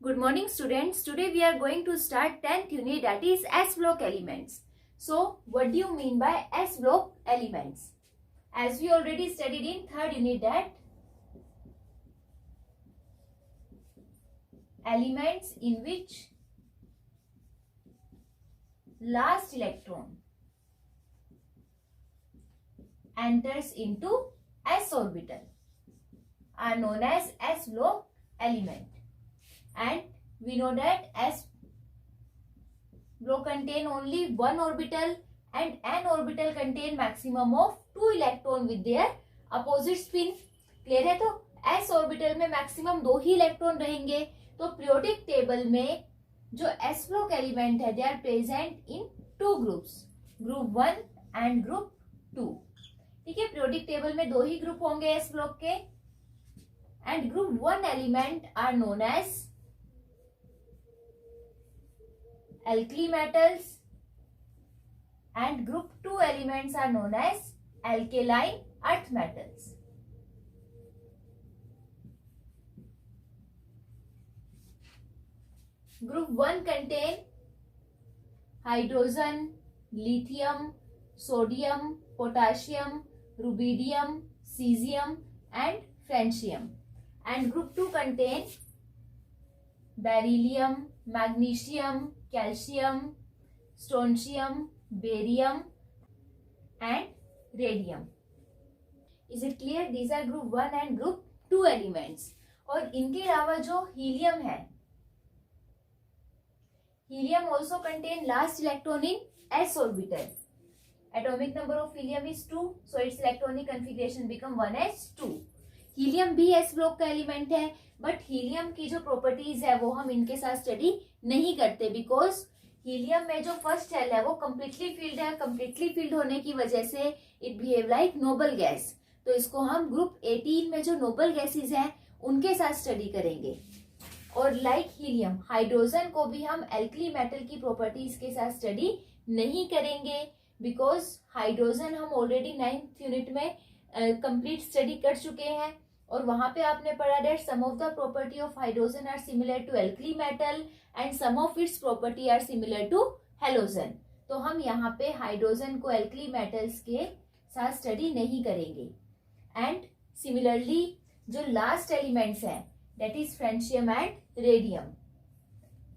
Good morning students. Today we are going to start 10th unit, that is S block elements. So what do you mean by S block elements? As we already studied in 3rd unit that elements in which last electron enters into S orbital are known as S block element. And we know that S block contain only one orbital and n orbital contain maximum of 2 electron with their opposite spin. Clear है? तो S orbital में maximum 2 ही electron रहेंगे. तो periodic table में जो S block element है, they are present in 2 groups, group 1 and group 2. ठीक है, पीरियोडिक टेबल में 2 ही ग्रुप होंगे S block के. And group 1 element are known as alkali metals and group 2 elements are known as alkaline earth metals. Group 1 contain hydrogen, lithium, sodium, potassium, rubidium, cesium and francium. And group 2 contain beryllium, magnesium, calcium, strontium, barium and radium. Is it clear? These are group 1 and group 2 elements. और इनके अलावा जो helium है, helium also contain last electron in s orbital. Atomic number of helium is 2, so its electronic configuration become 1s2. Helium भी S block का element है, but helium की जो प्रॉपर्टीज है वो हम इनके साथ स्टडी नहीं करते, बिकॉज हीलियम में जो फर्स्ट शेल है वो कम्प्लीटली फिल्ड है. कम्प्लीटली फिल्ड होने की वजह से it behave like noble gas. तो इसको हम ग्रुप 18 में जो नोबल गैसेज हैं उनके साथ स्टडी करेंगे. और लाइक हीलियम, हाइड्रोजन को भी हम एल्कली मेटल की प्रॉपर्टीज के साथ स्टडी नहीं करेंगे, बिकॉज हाइड्रोजन हम ऑलरेडी 9th यूनिट में कंप्लीट स्टडी कर चुके हैं. और वहां पे आपने पढ़ा that some of the property of hydrogen are similar to alkali metal and some of its property are similar to halogen. तो हम यहाँ पे हाइड्रोजन को एल्कली मेटल्स के साथ स्टडी नहीं करेंगे. एंड सिमिलरली जो लास्ट एलिमेंट्स हैं that is francium and radium,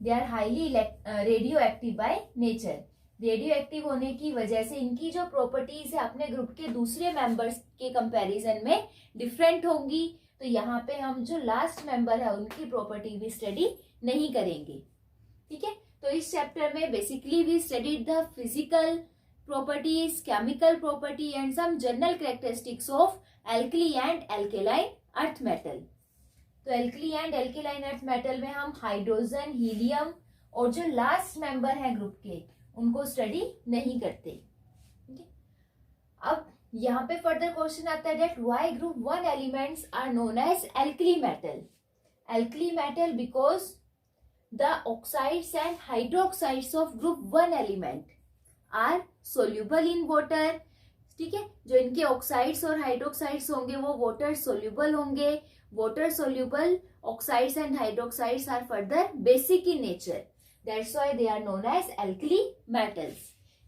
they are highly radioactive by nature. Radioactive होने की वजह से इनकी जो प्रॉपर्टीज है अपने ग्रुप के दूसरे मेंबर्स के कंपैरिजन में डिफरेंट होंगी. तो यहाँ पे हम जो लास्ट मेंबर है उनकी प्रॉपर्टी भी स्टडी नहीं करेंगे. ठीक है, तो इस चैप्टर में basically we studied the physical properties, chemical property and some general characteristics of alkali and alkaline earth metal. तो alkali and alkaline earth metal में हम हाइड्रोजन, हीलियम और जो लास्ट मेंबर है ग्रुप के उनको स्टडी नहीं करते. ठीक है, अब यहाँ पे फर्दर क्वेश्चन आता है that why group 1 elements are known as alkali metal. Alkali metal because the oxides and hydroxides of group 1 element are soluble in water. ठीक है, जो इनके ऑक्साइड्स और हाइड्रोक्साइड्स होंगे वो वाटर सोल्यूबल होंगे. Water soluble oxides and hydroxides are further basic in nature. That's why they are known as alkali metals.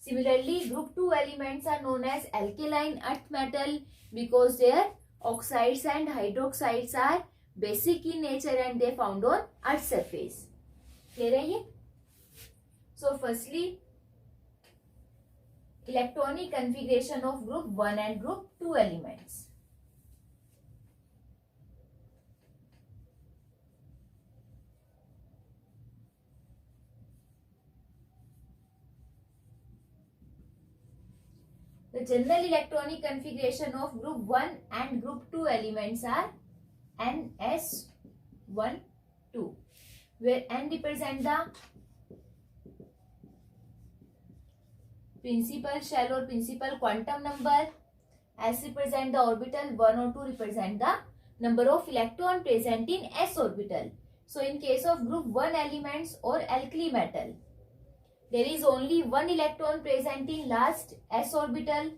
Similarly, group 2 elements are known as alkaline earth metal because their oxides and hydroxides are basic in nature and they found on earth surface. Clear है ये? So firstly, electronic configuration of group 1 and group 2 elements. The general electronic configuration of group 1 and group 2 elements are NS1, 2, where N represent the principal shell or principal quantum number, S represent the orbital, 1 or 2 represent the number of electron present in S orbital. So in case of group 1 elements or alkali metal, there is only one electron present in last s orbital.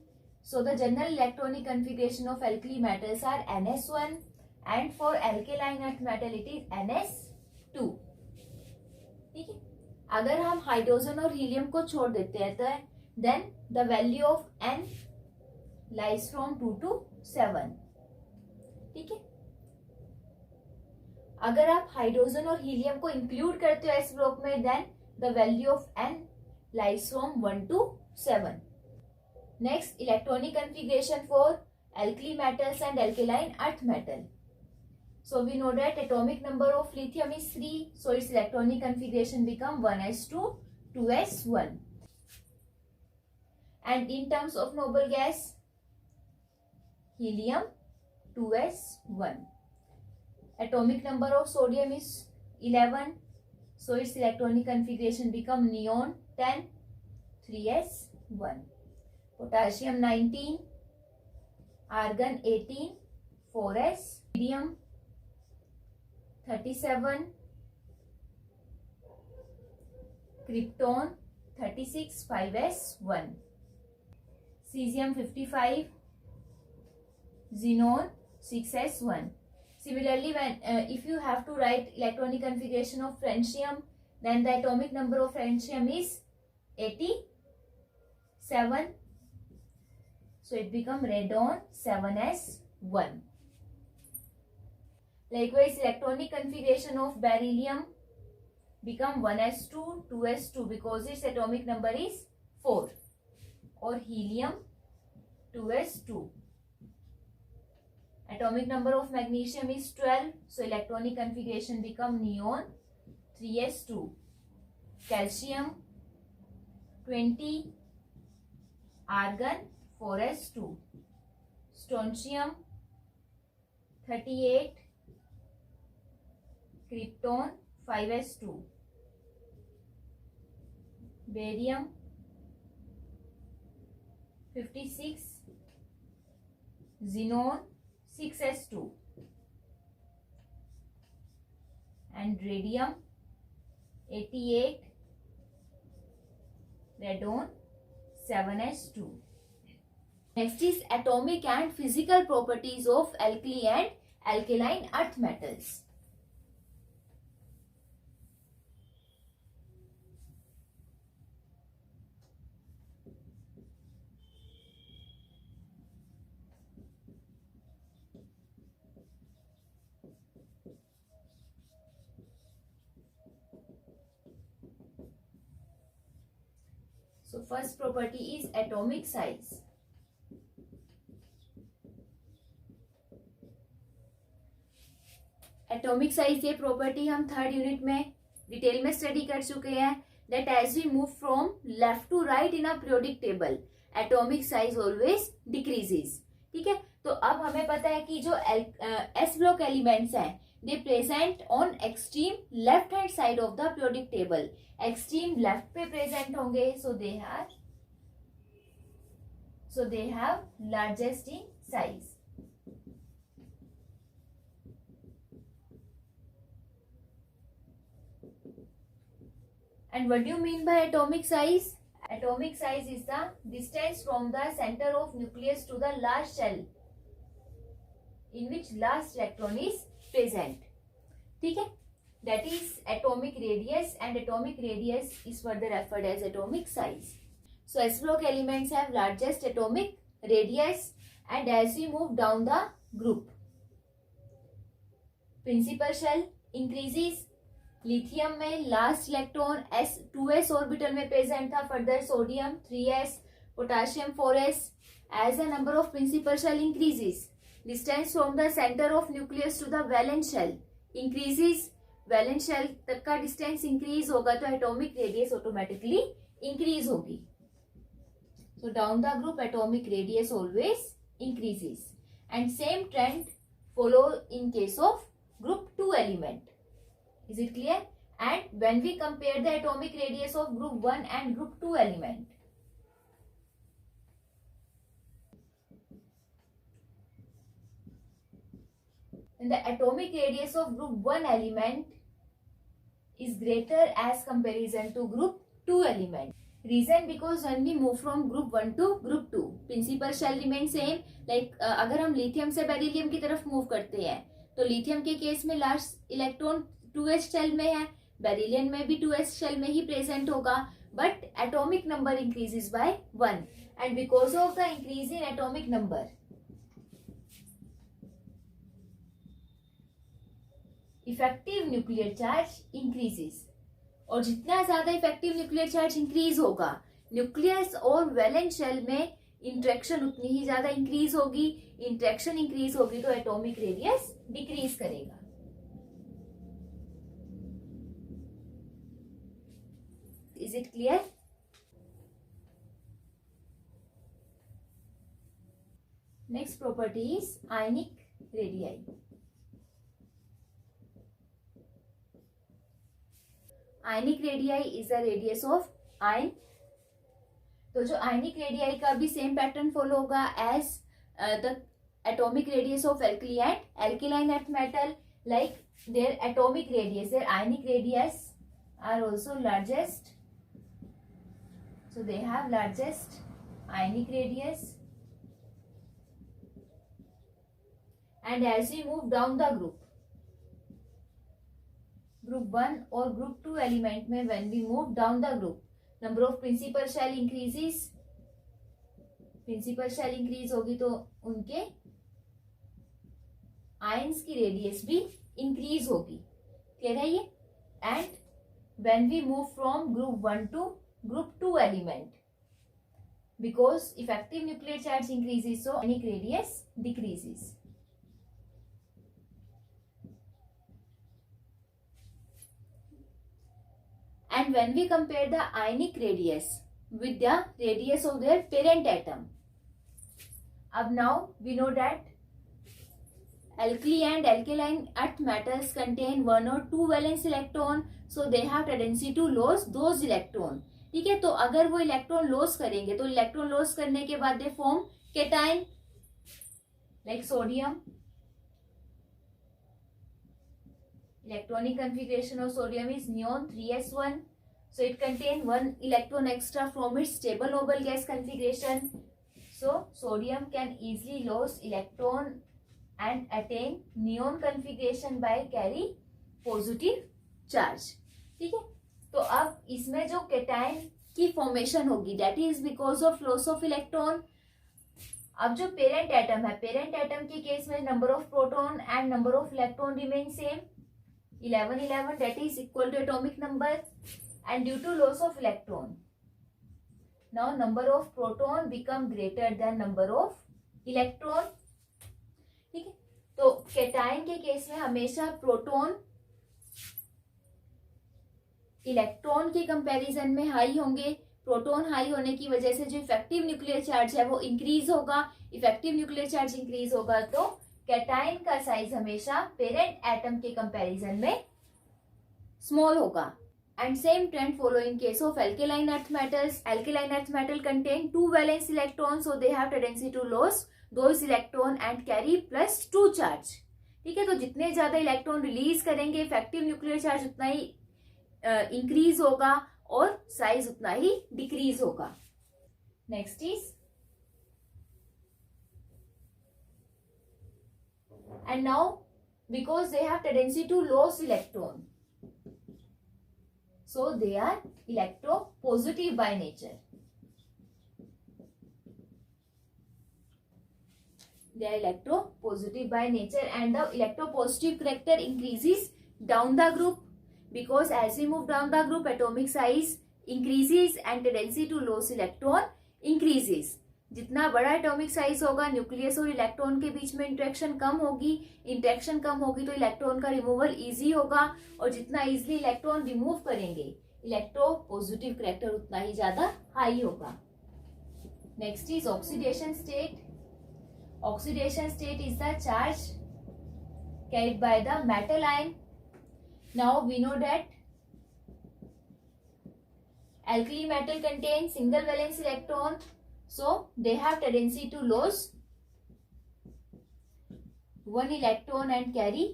So the general electronic configuration of alkali metals are ns1 and for alkaline earth metal it is ns2. अगर हम hydrogen और helium को छोड़ देते हैं तो then the value of n lies from 2 to 7. ठीक है, अगर आप हाइड्रोजन और हीलियम को इंक्लूड करते हो एस ब्लॉक में then the value of n lies from 1 to 7. Next, electronic configuration for alkali metals and alkaline earth metal. So we know that atomic number of lithium is 3, so its electronic configuration become 1s2 2s1. And in terms of noble gas, helium 2s1. Atomic number of sodium is 11, so its electronic configuration become neon 10 3s1. Potassium 19, argon 18 4s, iridium 37, krypton 36 5s1, cesium 55, xenon 6s1. Similarly, when if you have to write electronic configuration of francium, then the atomic number of francium is 87, so it become radon 7s1. Likewise, electronic configuration of beryllium become 1s2 2s2 because its atomic number is 4, or helium 2s2. Atomic number of magnesium is 12, so electronic configuration become neon 3s2. Calcium 20, argon 4s2, strontium 38, krypton 5s2, barium 56, xenon 6s2, and radium 88, radon 7s2. Next is atomic and physical properties of alkali and alkaline earth metals. So first property is atomic size. Atomic size ये property हम third unit में detail में study कर चुके हैं. That as we move from left to right in a periodic table atomic size always decreases. ठीक है, तो अब हमें पता है कि जो एस ब्लॉक एलिमेंट्स हैं they present on extreme left hand side of the periodic table. Extreme left पे प्रेजेंट होंगे, so they have largest in size. And what do you mean by atomic size? Atomic size is the distance from the center of nucleus to the last shell in which last electron is present. ठीक है, that is atomic radius, and atomic radius is further referred as atomic size. So S block elements have largest atomic radius, and as we move down the group, principal shell increases. Lithium में last electron s 2s orbital में present था. Further sodium 3s, potassium 4s. As the number of principal shell increases, distance from the centre of nucleus to the valence shell increases. Valence shell तक का distance increase होगा तो atomic radius automatically increase होगी. So down the group atomic radius always increases, and same trend follow in case of group 2 element. Is it clear? And when we compare the atomic radius of group 1 and group 2 element, and the atomic radius of group 1 element is greater as comparison to group 2 element. Reason because when we move from group 1 to group 2, principal shell remain same. Like अगर हम lithium से beryllium की तरफ move करते हैं तो lithium के case में लास्ट इलेक्ट्रॉन 2s शेल में है, बेरिलियम में भी 2s शेल में ही प्रेजेंट होगा, but atomic number increases by 1 and because of the increase in atomic number effective nuclear charge increases. और जितना ज्यादा इफेक्टिव न्यूक्लियर चार्ज इंक्रीज होगा, न्यूक्लियस और वैलेंस शेल में इंट्रैक्शन उतनी ही ज्यादा इंक्रीज होगी। इंट्रैक्शन इंक्रीज होगी तो एटॉमिक रेडियस डिक्रीज करेगा। Is it clear? Next property is ionic radii. Ionic radii is a radius of ion. तो जो आयनिक रेडियाई का भी सेम पैटर्न फॉलो होगा as the atomic radius of alkali and alkaline earth metal, like their atomic radius, their ionic radius are also largest, so they have largest ionic radius, and as we move down the group 1 और group 2 element में when we move down the group, number of principal shell increases, principal shell increase होगी तो उनके ions की radius भी increase होगी। Clear है ये? And when we move from group 1 to group 2 element, because effective nuclear charge increases so ionic radius decreases. And when we compare the ionic radius with the radius of their parent atom, अब now we know that alkali and alkaline earth metals contain 1 or 2 valence electron, so they have tendency to lose those electron. ठीक है, तो अगर वो electron loss करेंगे तो electron loss करने के बाद they form cation, like sodium. Electronic configuration of sodium is neon 3s1, so it contains 1 electron extra from its stable noble gas configuration. So sodium can easily lose electron and attain neon configuration by carry positive charge. ठीक है, तो अब इसमें जो cation की formation होगी that is because of loss of electron. अब जो पेरेंट एटम है, पेरेंट एटम के केस में number of proton and number of electron remain same 11 that is equal to atomic number, and due to loss of electron now number of proton become greater than number of electron. ठीक है, तो cation के case में हमेशा proton electron के comparison में high होंगे। Proton high होने की वजह से जो इफेक्टिव न्यूक्लियर चार्ज है वो इंक्रीज होगा। इफेक्टिव न्यूक्लियर चार्ज इंक्रीज होगा तो कैटाइन का साइज हमेशा पेरेंट एटम के कंपैरिजन में स्मॉल होगा। And same trend follow in case of alkaline earth metals. Alkaline earth metal contain 2 valence electron, so they have tendency to loss those electron and carry +2 charge. ठीक है, तो जितने ज्यादा electron release करेंगे effective nuclear charge उतना ही increase होगा और साइज उतना ही डिक्रीज होगा। Next is and now because they have tendency to lose electron, so they are electropositive by nature. They are electropositive by nature and the electropositive character increases down the group because as we move down the group atomic size increases and tendency to lose electron increases. जितना बड़ा atomic size होगा nucleus और electron के बीच में interaction कम होगी। Interaction कम होगी तो electron का रिमूवल इजी होगा और जितना इजीली इलेक्ट्रॉन रिमूव करेंगे इलेक्ट्रोपॉजिटिव करैक्टर उतना ही ज्यादा हाई होगा। Next is oxidation state. Oxidation state is the charge carried by the metal ion. Now we know that alkali metal contains single valence electron, so they have tendency to lose 1 electron and carry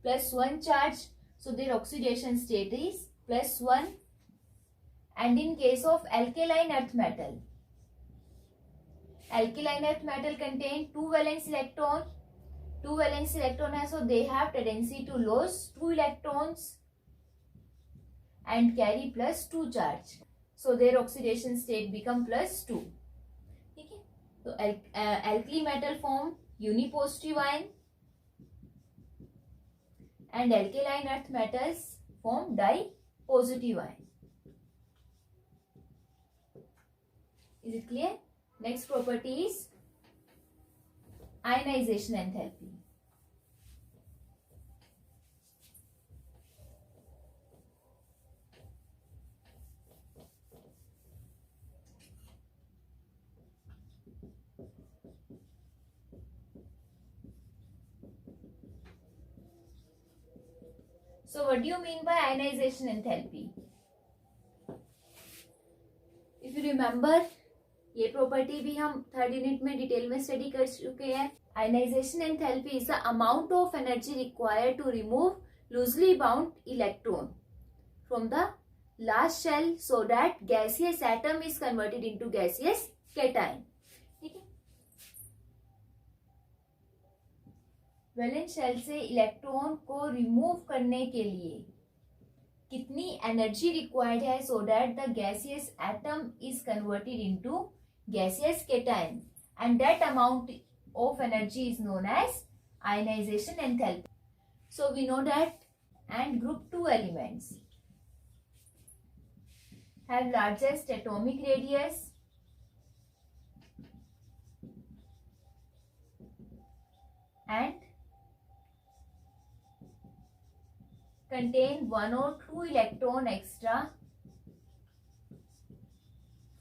+1 charge, so their oxidation state is +1. And in case of alkaline earth metal, alkaline earth metal contain 2 valence electron, 2 valence electron है, so they have tendency to lose 2 electrons and carry +2 charge. So their oxidation state become +2. ठीक है, तो alkali metal form unipositive ion and alkaline earth metals form dipositive ion. Is it clear? Next property is ionization enthalpy. So what do you mean by ionization enthalpy? If you remember, ये property भी हम third unit में detail में study कर चुके हैं. Ionization enthalpy is the amount of energy required to remove loosely bound electron from the last shell so that gaseous atom is converted into gaseous cation. ठीक है, valence shell से electron को remove करने के लिए कितनी एनर्जी रिक्वायर्ड है so that the gaseous atom is converted into gaseous cation, and that amount of energy is known as ionization enthalpy. So we know that and group 2 elements have largest atomic radius and contain 1 or 2 electron extra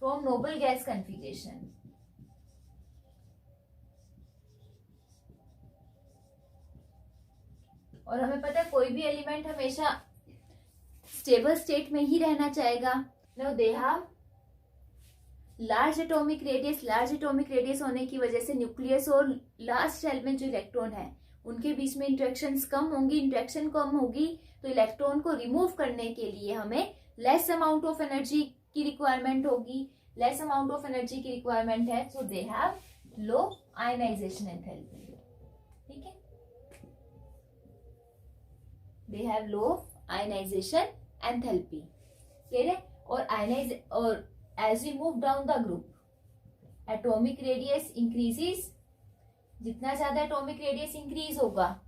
from noble gas configuration. और हमें पता है कोई भी element हमेशा stable state में ही रहना चाहेगा. No they have large atomic radius. Large atomic radius होने की वजह से न्यूक्लियस और लास्ट शेल में जो इलेक्ट्रॉन है उनके बीच में इंटरेक्शंस कम होंगी. इंटरेक्शन कम होगी तो इलेक्ट्रॉन को रिमूव करने के लिए हमें लेस अमाउंट ऑफ एनर्जी की रिक्वायरमेंट होगी. लेस अमाउंट ऑफ एनर्जी की रिक्वायरमेंट है, so they have low ionization enthalpy. ठीक है, they have low ionization enthalpy. Clear है? और as we move down the group atomic radius increases. जितना ज्यादा एटॉमिक रेडियस इंक्रीज होगा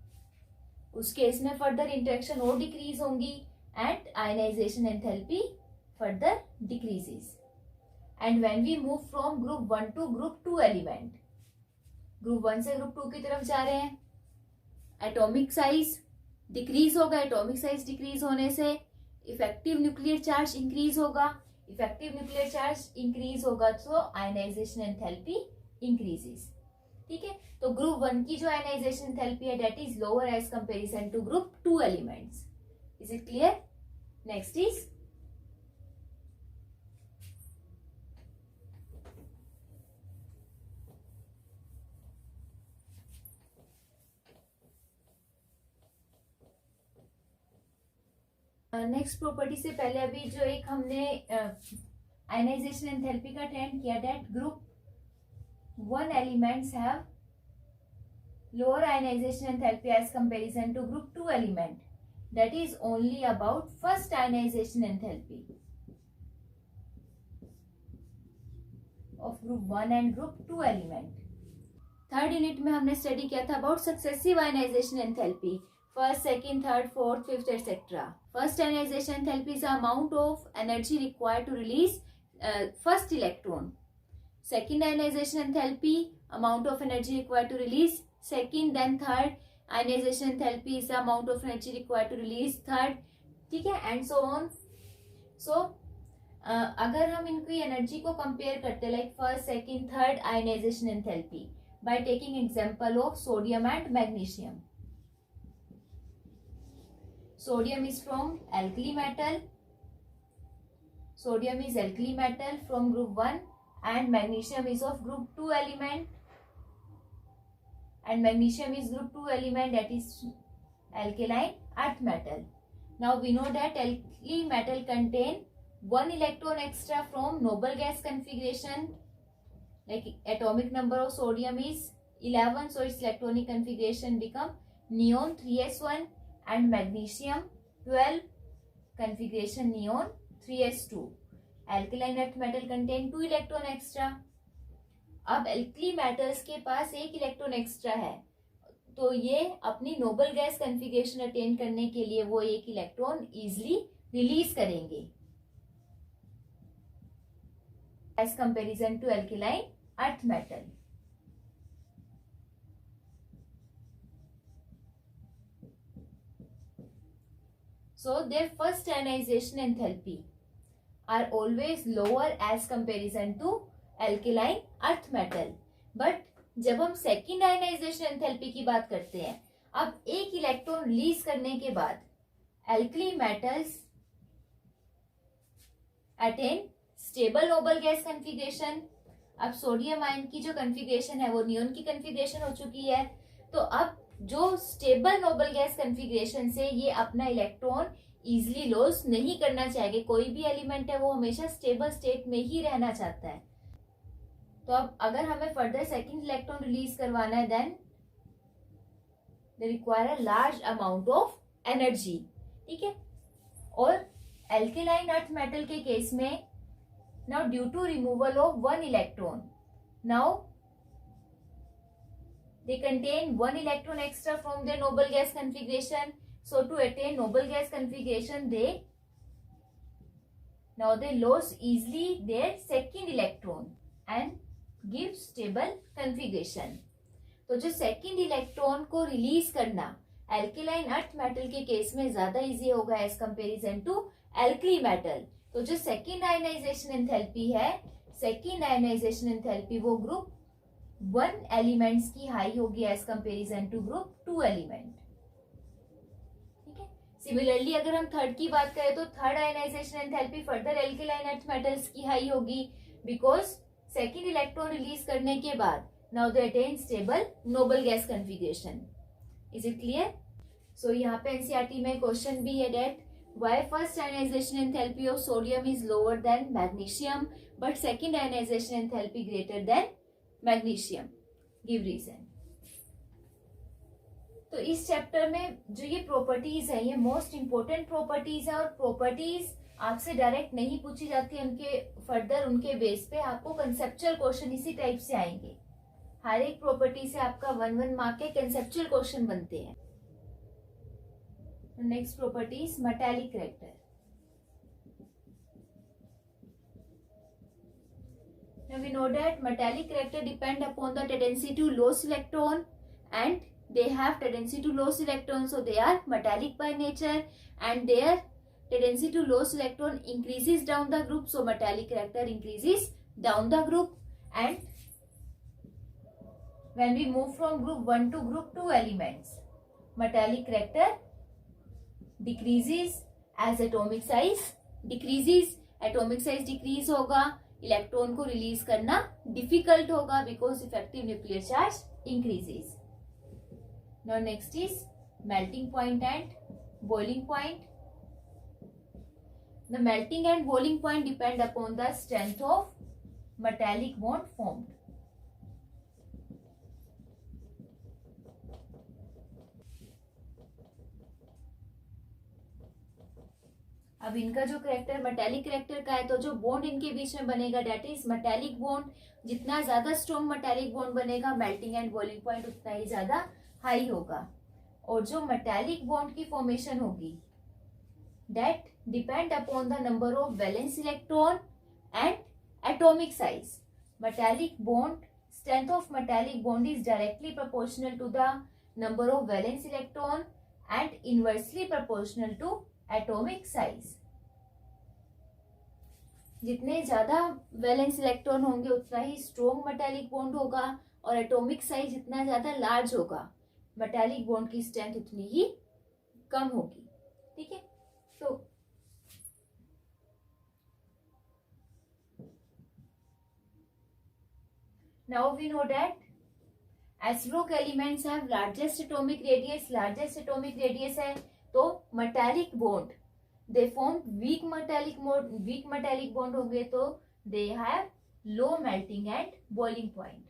उस केस में फर्दर इंटरेक्शन और डिक्रीज होंगी and ionization enthalpy further decreases. And when we move from group 1 to group 2 element, group 1 से group 2 की तरफ जा रहे हैं, एटॉमिक साइज डिक्रीज होगा. एटॉमिक साइज डिक्रीज होने से इफेक्टिव न्यूक्लियर चार्ज इंक्रीज होगा. इफेक्टिव न्यूक्लियर चार्ज इंक्रीज होगा तो आयनाइजेशन एंथैल्पी इंक्रीजेस. ठीक है, तो ग्रुप 1 की जो आयनाइजेशन एंथैल्पी है that is lower as comparison to group 2 elements. Is it clear? Next is next property से पहले अभी जो एक हमने आयनाइजेशन एंथैल्पी का ट्रेंड किया that group 1 elements have lower ionization enthalpy as comparison to group 2 element. That is only about first ionization enthalpy of group 1 and group 2 element. Third unit में हमने स्टडी किया था about successive ionization enthalpy. First, second, third, fourth, fifth, etc. First ionization enthalpy is the amount of energy required to release first electron. Second ionization enthalpy, amount of energy required to release second. Then third ionization enthalpy is the amount of energy required to release third. ठीक है, and so on. So अगर हम इनकी energy को compare करते like first, second, third ionization enthalpy by taking example of sodium and magnesium. Sodium is from alkali metal. Sodium is alkali metal from group 1 and magnesium is of group 2 element. And magnesium is group 2 element, that is alkaline earth metal. Now we know that alkali metal contain 1 electron extra from noble gas configuration. Like atomic number of sodium is 11, so its electronic configuration become neon 3s1. And magnesium 12, configuration neon 3s2. Alkaline earth metal contain 2 electron extra. अब alkali metals के पास 1 electron extra है, तो ये अपनी Nobel gas configuration attain करने के लिए वो 1 इलेक्ट्रॉन इजिली रिलीज करेंगे as comparison to alkaline earth metal. So their first ionization enthalpy are always lower as comparison to alkaline earth metal. But जब हम सेकेंड आयनाइजेशन एंथैल्पी की बात करते हैं, अब 1 इलेक्ट्रॉन रिलीज करने के बाद alkali metals attain stable noble gas configuration. अब सोडियम आयन की जो कॉन्फ़िगरेशन है वो नियोन की कॉन्फ़िगरेशन हो चुकी है, तो अब जो स्टेबल नोबल गैस कॉन्फ़िगरेशन से ये अपना इलेक्ट्रॉन इजिली लॉस नहीं करना चाहेंगे. कोई भी एलिमेंट है वो हमेशा स्टेबल स्टेट में ही रहना चाहता है. तो अब अगर हमें फर्दर सेकंड इलेक्ट्रॉन रिलीज करवाना है, then they require a large amount of energy. ठीक है. और एल्केलाइन अर्थ मेटल के केस में, now due to removal of 1 electron, now they contain 1 electron extra from their noble gas configuration. So to attain noble gas configuration, they lose easily their second electron and give stable configuration. तो जो second electron को release करना alkaline earth metal के case में ज्यादा easy होगा as comparison to alkali metal. तो जो सेकेंड आयनाइजेशन एंथैल्पी है, सेकेंड आयनाइजेशन एंथैल्पी वो ग्रुप 1 एलिमेंट्स की हाई होगी as comparison to group 2 element. ठीक है. सिमिलरली अगर हम थर्ड की बात करें तो third ionization enthalpy further alkaline earth metals की हाई होगी बिकॉज सेकेंड इलेक्ट्रॉन रिलीज करने के बाद now they attain stable noble gas configuration. Is it clear? So यहाँ पे एनसीईआरटी में क्वेश्चन भी है that why first ionization enthalpy of sodium is lower than magnesium but second ionization enthalpy greater than magnesium. Give reason. तो इस chapter में जो ये प्रॉपर्टीज है ये मोस्ट इंपोर्टेंट प्रॉपर्टीज है और प्रॉपर्टीज आपसे डायरेक्ट नहीं पूछी जाती, उनके फर्दर उनके बेस पे आपको कंसेप्चुअल क्वेश्चन इसी टाइप से आएंगे. हर एक प्रॉपर्टी से आपका 1 मार्क के कंसेप्चुअल क्वेश्चन बनते हैं. Next properties metallic character. Now we know that metallic character depend upon the tendency to lose electron and they have tendency to lose electron, so they are metallic by nature and their tendency to lose electron increases down the group, so metallic character increases down the group. And when we move from group 1 to group 2 elements, metallic character decreases as atomic size decreases. atomic size decrease होगा, electron को release करना difficult होगा because effective nuclear charge increases. Now next is melting point and boiling point. The melting and boiling point depend upon the strength of metallic bond formed. अब इनका जो character metallic character का है, तो जो bond इनके बीच में बनेगा डेट इज मेटालिक बॉन्ड. जितना ज्यादा स्ट्रॉन्ग मेटालिक बॉन्ड बनेगा मेल्टिंग एंड बॉइलिंग पॉइंट उतना ही ज्यादा हाई होगा. और जो मेटालिक बॉन्ड की फॉर्मेशन होगी that depend upon the number of valence electron and atomic size. Metallic bond strength of metallic bond is directly proportional to the number of valence electron and inversely proportional to atomic size. जितने ज्यादा valence electron होंगे उतना ही strong metallic bond होगा और atomic size जितना ज्यादा large होगा metallic bond की स्ट्रेंथ उतनी ही कम होगी. ठीक है. तो now we know that S block elements have largest atomic radius. largest atomic radius है तो metallic bond they form weak metallic bond होंगे तो they have low melting and boiling point.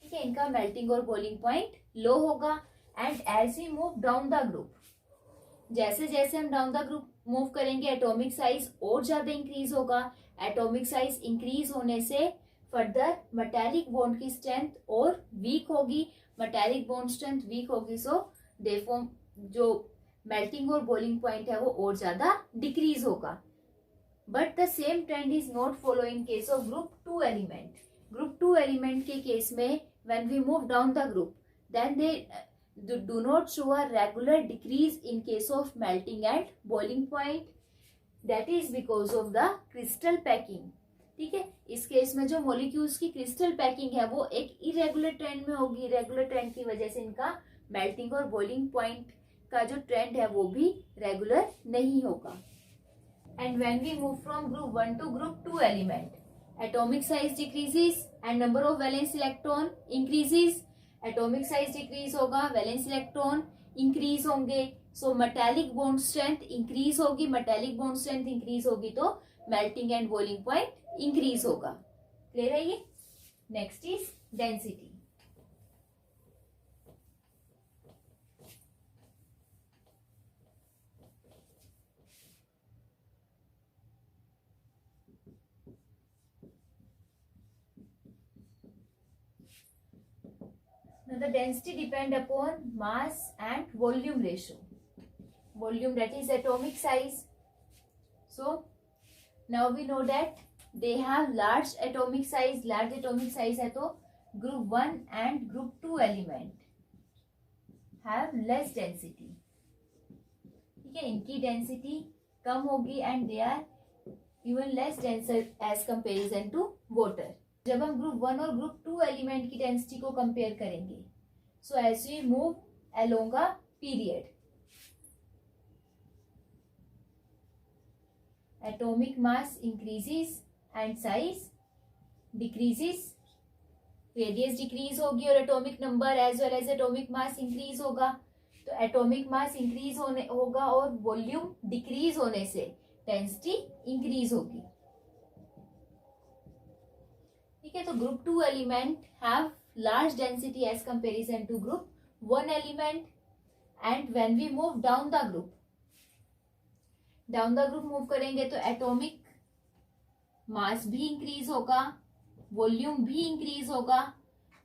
ठीक है. इनका मेल्टिंग और बॉइलिंग पॉइंट लो होगा. And as we move down the group जैसे जैसे हम डाउन द ग्रुप मूव करेंगे एटॉमिक साइज और ज्यादा इंक्रीज होगा। एटॉमिक साइज इंक्रीज होने से फर्दर मेटालिक बॉन्ड की स्ट्रेंथ और वीक होगी। मेटालिक बॉन्ड स्ट्रेंथ वीक होगी, सो दे फॉर्म जो मेल्टिंग और बॉइलिंग पॉइंट है वो और ज्यादा डिक्रीज होगा। But the same trend is not follow in case of group 2 element. Group 2 element के केस में when we move down the group then they do not show a regular decrease in case of melting and boiling point. That is because of the crystal packing. ठीक है, इस case में जो molecules की crystal packing है वो एक irregular trend में होगी। इरेगुलर ट्रेंड की वजह से इनका मेल्टिंग और बॉइलिंग पॉइंट का जो ट्रेंड है वो भी रेगुलर नहीं होगा। And when we move from group 1 to group 2 element, atomic size decreases and number of valence electron increases. Atomic size decrease होगा, वैलेंस इलेक्ट्रॉन इंक्रीज होंगे, so metallic bond strength increase होगी। Metallic bond strength increase होगी तो melting and boiling point increase होगा। Clear है ये? Next is density. Now the density depend upon mass and volume ratio. Volume, that is atomic size. So now we know that they have large atomic size. Large atomic size है तो group 1 and group 2 element have less density. ठीक है, इनकी density कम होगी and they are even less denser as comparison to water. जब हम group 1 और group 2 element की डेंसिटी को कंपेयर करेंगे, so as we move along a period, atomic mass increases and size decreases. Radius decrease होगी और atomic number as well as atomic mass increase होगा। तो एटॉमिक मास इंक्रीज होने होगा और वॉल्यूम डिक्रीज होने से डेंसिटी इंक्रीज होगी। ठीक है, तो group 2 element have large density as comparison to group 1 element. And when we move down the group move करेंगे तो एटॉमिक मास भी इंक्रीज होगा, वॉल्यूम भी इंक्रीज होगा,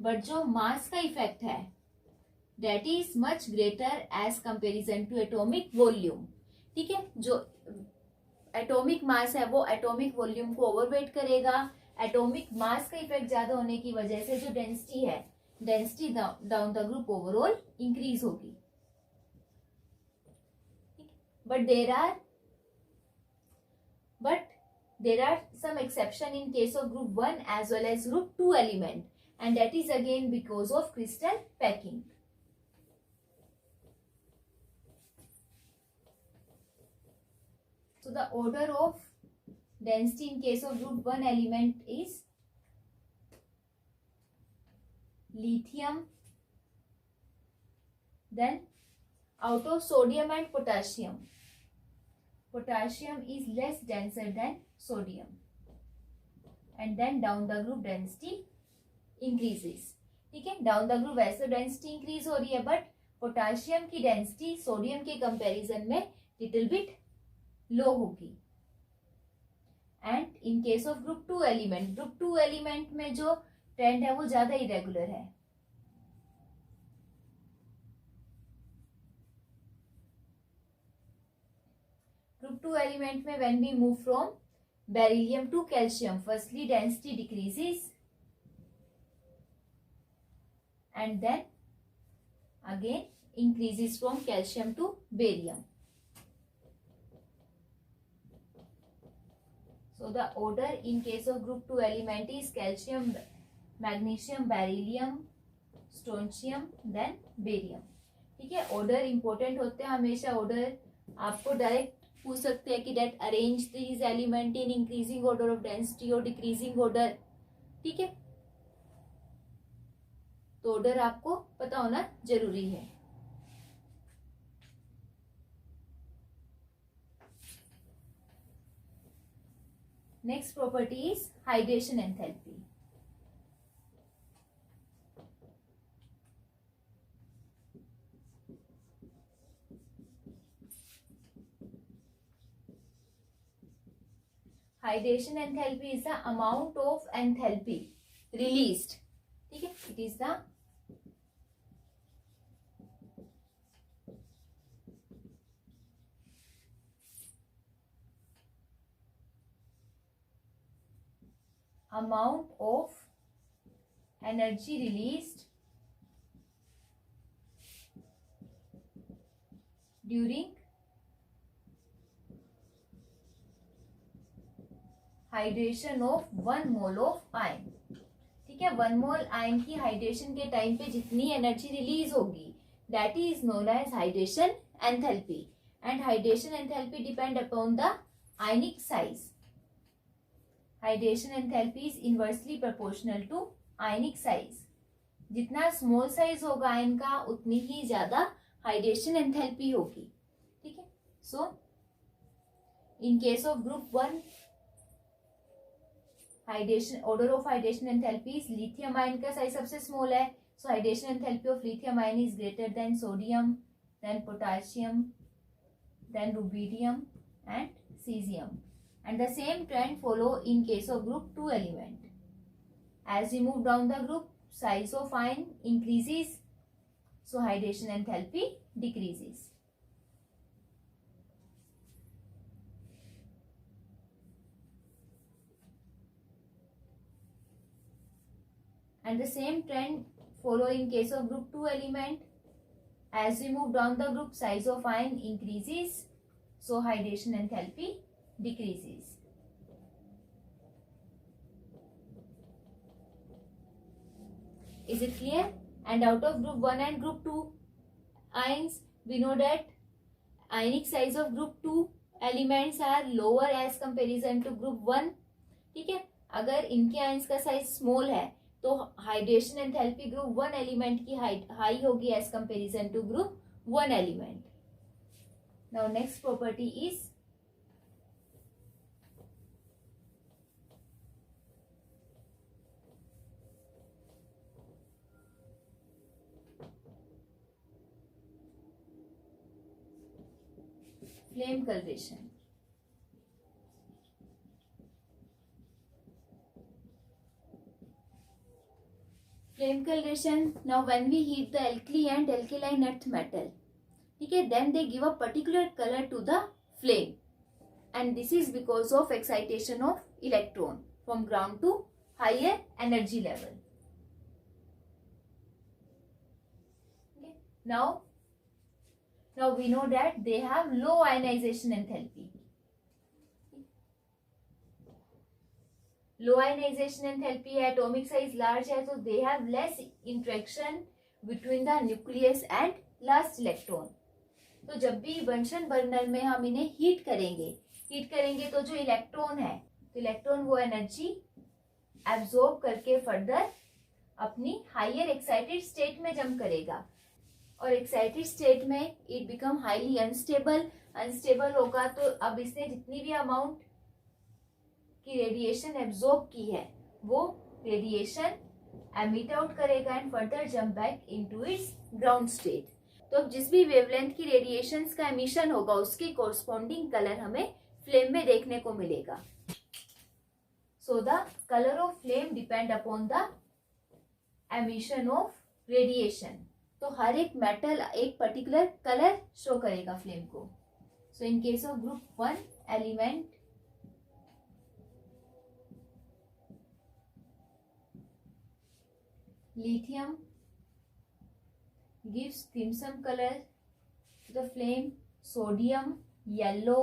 बट जो मास का इफेक्ट है that is much greater as comparison to atomic volume. ठीक है, जो एटॉमिक मास है वो एटॉमिक वॉल्यूम को ओवरवेट करेगा। एटॉमिक मास का इफेक्ट ज्यादा होने की वजह से जो डेंसिटी है, density down the group overall increase होगी। But there are some exception in case of group 1 as well as group 2 element, and that is again because of crystal packing. So the order of density in case of group 1 element is lithium, then out of sodium and potassium, potassium is less denser than sodium, and then down the group density increases. ठीक है, down the group वैसे density increase हो रही है but potassium की density sodium के comparison में little bit low होगी। And in case of group 2 element, group 2 element में जो ट्रेंड है वो ज्यादा इरेगुलर है। ग्रुप 2 एलिमेंट में when we move from beryllium to calcium, firstly density decreases and then again increases from calcium to barium. So the order in case of group 2 element is calcium, magnesium, beryllium, strontium, then barium. ठीक है, order important होते हैं हमेशा। Order आपको direct पूछ सकते हैं कि that arrange these element in increasing order of density और डिक्रीजिंग ऑर्डर। ठीक है, तो ऑर्डर आपको पता होना जरूरी है। Next property is hydration enthalpy. Hydration enthalpy is the amount of enthalpy released. ठीक है, it is the amount of energy released during hydration of 1 mole of ion. ठीक है, 1 मोल आयन की हाइड्रेशन के टाइम पे जितनी एनर्जी रिलीज होगी that is known as hydration enthalpy. And hydration enthalpy depend upon the ionic size. Hydration enthalpy is inversely proportional to ionic size. जितना small size होगा ion का उतनी ही ज्यादा हाइड्रेशन एंथैल्पी होगी. ठीक है, so in case of group 1 hydration order of hydration enthalpy is lithium ion का साइज सबसे स्मॉल है, so hydration enthalpy of lithium ion is greater than sodium, then potassium, then rubidium and caesium. And the same trend follow in case of group 2 element. As we move down the group, size of ion increases, so hydration enthalpy decreases. And the same trend follow in case of group 2 element. As we move down the group, size of ion increases, so hydration enthalpy decreases. Is it clear? And out of group 1 and group 2 ions, we know that ionic size of group 2 elements are lower as comparison to group 1. ठीक है, अगर इनके ions का size small है तो hydration enthalpy group 1 element की high होगी as comparison to group 1 element. Now next property is flame coloration. Flame coloration, now when we heat the alkali and alkaline earth metal, okay, then they give a particular color to the flame, and this is because of excitation of electron from ground to higher energy level. Okay. Now we know that they have low ionization enthalpy. Low ionization enthalpy है, atomic size large है, तो they have less interaction between the nucleus and last electron. तो जब भी बंशन burner में हम इन्हें heat करेंगे तो जो इलेक्ट्रॉन है तो इलेक्ट्रॉन वो एनर्जी एब्जॉर्ब करके फर्दर अपनी हायर एक्साइटेड स्टेट में जंप करेगा. और एक्साइटेड स्टेट में इट बिकम हाईली अनस्टेबल होगा. तो अब इसने जितनी भी अमाउंट की रेडिएशन एब्जॉर्ब की है वो रेडिएशन एमिट आउट करेगा and further jump back into its ground state. तो अब जिस भी वेवलेंथ की रेडिएशंस का एमिशन होगा उसकी कोरस्पॉन्डिंग कलर हमें फ्लेम में देखने को मिलेगा. So the colour of flame depend upon the emission of radiation. तो हर एक मेटल एक पर्टिकुलर कलर शो करेगा फ्लेम को. So in case of group 1 element lithium gives crimson color to the flame, sodium yellow,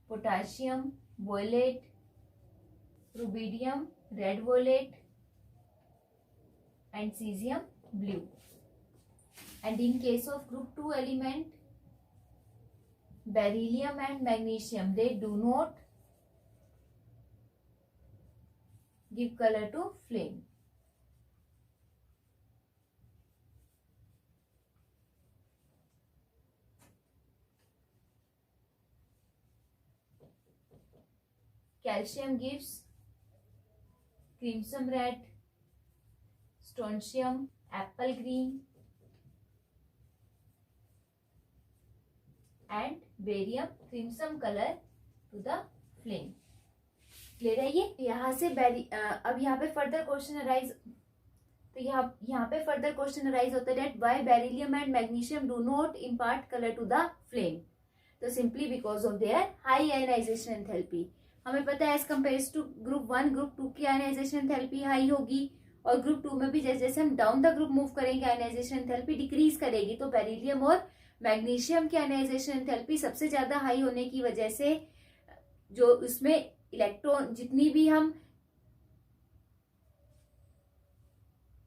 potassium violet, rubidium red violet and cesium blue. And in case of group 2 element beryllium and magnesium, they do not give color to flame. Calcium gives crimson red, strontium apple green and barium crimson color to the flame. Clear है ये। यहाँ से अब यहाँ पे further question arise, तो यहाँ पे फर्दर क्वेश्चन अराइज होता है that why beryllium and magnesium do not impart colour to the flame. तो simply because of their high ionization enthalpy. हमें पता है as compare to group 1, group 2 की आयनाइजेशन एंथैल्पी हाई होगी, और ग्रुप 2 में भी जैसे जैसे हम डाउन द ग्रुप मूव करेंगे आयनाइजेशन एंथैल्पी डिक्रीज करेगी। तो बेरिलियम और मैग्नीशियम की आयनाइजेशन एंथैल्पी सबसे ज्यादा हाई होने की वजह से जो उसमें इलेक्ट्रॉन जितनी भी हम,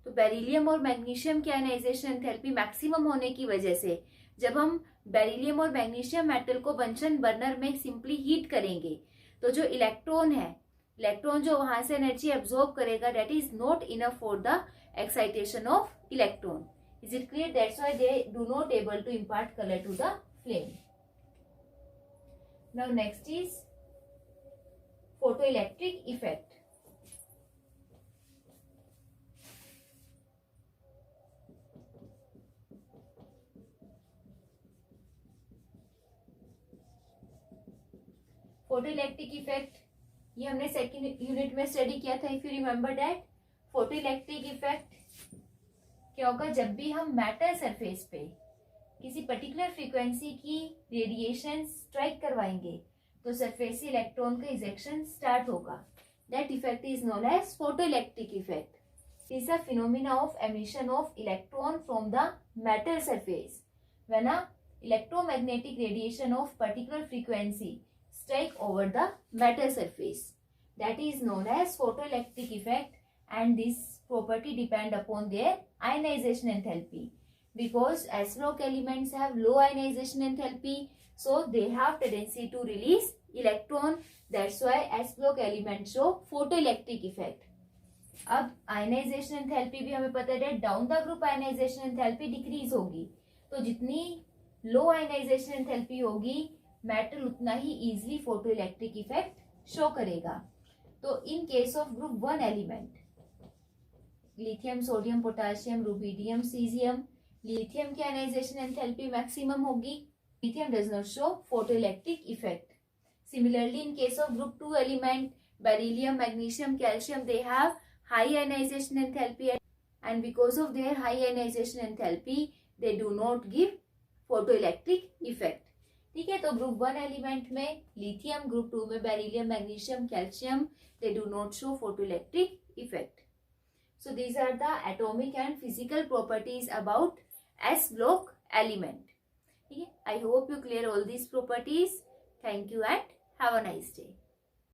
तो बेरिलियम और मैग्नीशियम की आयनाइजेशन एंथैल्पी मैक्सिमम होने की वजह से जब हम बेरिलियम और मैग्नीशियम मेटल को बंचन बर्नर में सिंपली हीट करेंगे तो जो इलेक्ट्रॉन है, इलेक्ट्रॉन जो वहां से एनर्जी एब्जॉर्ब करेगा that is not enough for the excitation of electron. Is it clear? That's why they do not able to impart colour to the flame. Now next is photoelectric effect. Photoelectric effect ये हमने second unit में study किया था। If you remember that, photoelectric effect क्या होगा जब भी हम मैटर सरफेस पे किसी पर्टिकुलर फ्रीक्वेंसी की रेडिएशन स्ट्राइक करवाएंगे तो सरफेस से इलेक्ट्रॉन का इजेक्शन स्टार्ट होगा। That effect is known as photoelectric effect. Is a phenomena of emission of electron from the matter surface when a electromagnetic radiation of particular frequency strike over the matter surface. That is known as photoelectric effect, and this property depend upon their ionization enthalpy. Because S-block elements have low ionization enthalpy, so they have tendency to release electron. That's why S-block elements show photoelectric effect. अब ionization enthalpy भी हमें पता है down the group ionization enthalpy decrease होगी, तो जितनी low ionization enthalpy होगी metal उतना ही इजीली फोटोइलेक्ट्रिक इफेक्ट शो करेगा। तो in case of group 1 element lithium, sodium, potassium, rubidium, caesium, lithium की आयनाइजेशन एंथैल्पी मैक्सिमम होगी, lithium does not show photoelectric effect. Similarly in case of group 2 element beryllium, magnesium, calcium, they have high ionization enthalpy and because of their high ionization enthalpy they do not give photoelectric effect. ठीक है, तो group 1 element में lithium, group 2 में beryllium, magnesium, calcium, they do not show photoelectric effect. So these are the atomic and physical properties about S block element. ठीक है, I hope you clear all these properties. Thank you and have a nice day.